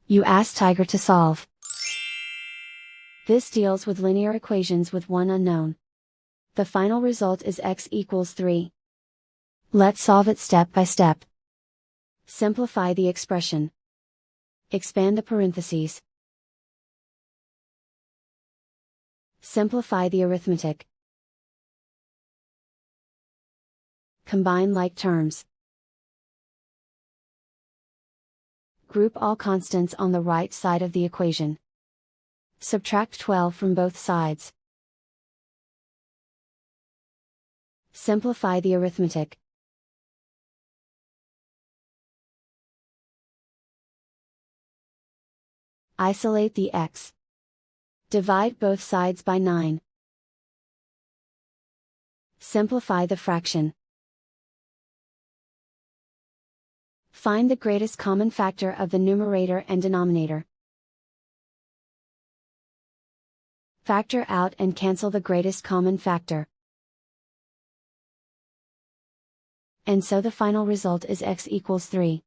You ask Tiger to solve. This deals with linear equations with one unknown. The final result is x equals 3. Let's solve it step by step. Simplify the expression. Expand the parentheses. Simplify the arithmetic. Combine like terms. Group all constants on the right side of the equation. Subtract 12 from both sides. Simplify the arithmetic. Isolate the x. Divide both sides by 9. Simplify the fraction. Find the greatest common factor of the numerator and denominator. Factor out and cancel the greatest common factor. And so the final result is x equals 3.